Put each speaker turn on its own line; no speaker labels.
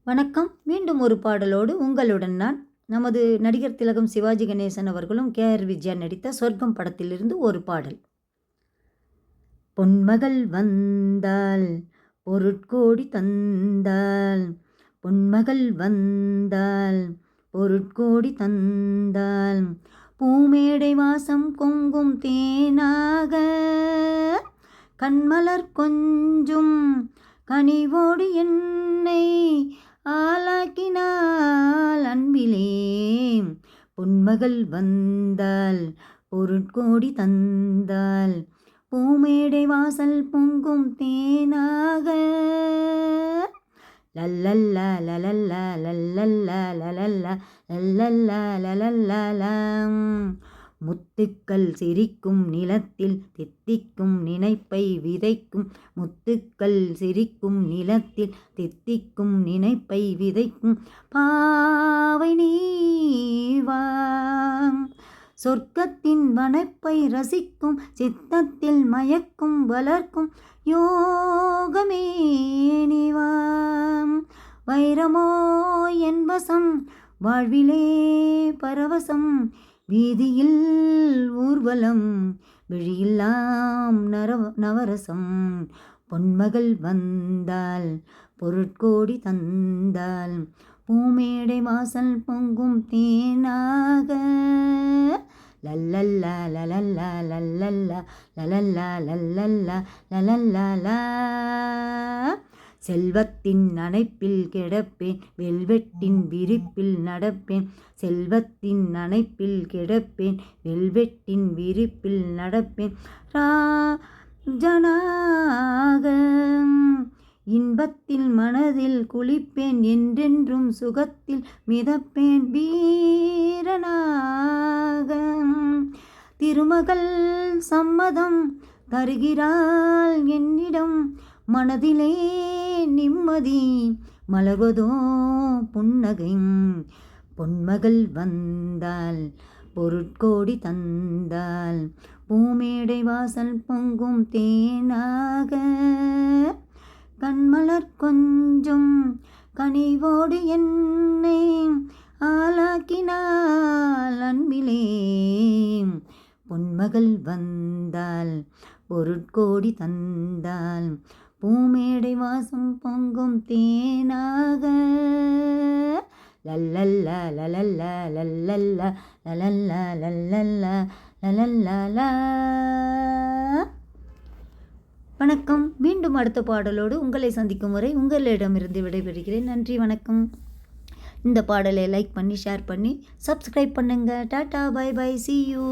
வணக்கம். மீண்டும் ஒரு பாடலோடு உங்களுடன் நான். நமது நடிகர் திலகம் சிவாஜி கணேசன் அவர்களும் கே.ஆர். விஜயா நடித்த சொர்க்கம் படத்திலிருந்து ஒரு பாடல். பொன்மகள் வந்தாள் பொருட்கோடி தந்தாள், பொன்மகள் வந்தாள் பொருட்கோடி தந்தாள், பூமேடை வாசம் பொங்கும் தேனாக, கண்மலர் கொஞ்சும் கனிவோடு என்னை ஆளாக்கினாள் அன்பிலே. பொன்மகள் வந்தாள் பொருட்கோடி தந்தாள், பூமேடை வாசல் பொங்கும் தேனாக. லல்லல்லா லலல்லா லல்லல்லா லலல்லா லல்லல்லா லலல்லா. முத்துக்கள் சிரிக்கும் நிலத்தில் தித்திக்கும் நினைப்பை விதைக்கும், முத்துக்கள் சிரிக்கும் நிலத்தில் தித்திக்கும் நினைப்பை விதைக்கும், பாவை நீவா சொர்க்கத்தின் வனப்பை ரசிக்கும், சித்தத்தில் மயக்கும் வளர்க்கும் யோகமே நீவா. வைரமோ என் வசம் வாழ்விலே பரவசம், வீதியில் ஊர்வலம் விழியெல்லாம் நவரசம். பொன்மகள் வந்தாள் பொருட்கோடி தந்தாள், பூமேடை வாசல் பொங்கும் தேனாக. லல்லல்லா லலல்லா லல்லல்லா லலல்லா லல்லல்லா லலல்லா. செல்வத்தின் அணைப்பில் கிடப்பேன் வெல்வெட்டின் விரிப்பில் நடப்பேன், செல்வத்தின் அணைப்பில் கிடப்பேன் வெல்வெட்டின் விரிப்பில் நடப்பேன், ராஜனாக இன்பத்தில் மனதில் குளிப்பேன், என்றென்றும் சுகத்தில் மிதப்பேன் வீரனாக. திருமகள் சம்மதம் தருகிறாள் என்னிடம், மனதிலே நிம்மதி மலர்வதோ புன்னகை. பொன்மகள் வந்தாள் பொருட்கோடி தந்தாள், பூமேடை வாசல் பொங்கும் தேனாக, கண்மலர் கொஞ்சம் கனிவோடு என்னை ஆளாக்கினாள் அன்பிலே. பொன்மகள் வந்தாள் பொருட்கோடி தந்தாள், பூமேடை வாசம் பொங்கும் தேனாக. லல்லல்லா லலல்லா லல்லல்லா லலல்லா லல்லல்லா லலல்லா. வணக்கம். மீண்டும் அடுத்த பாடலோடு உங்களை சந்திக்கும் வரை உங்களிடமிருந்து விடைபெறுகிறேன். நன்றி, வணக்கம். இந்த பாடலை லைக் பண்ணி ஷேர் பண்ணி சப்ஸ்கிரைப் பண்ணுங்க. Tata, bye bye, see you.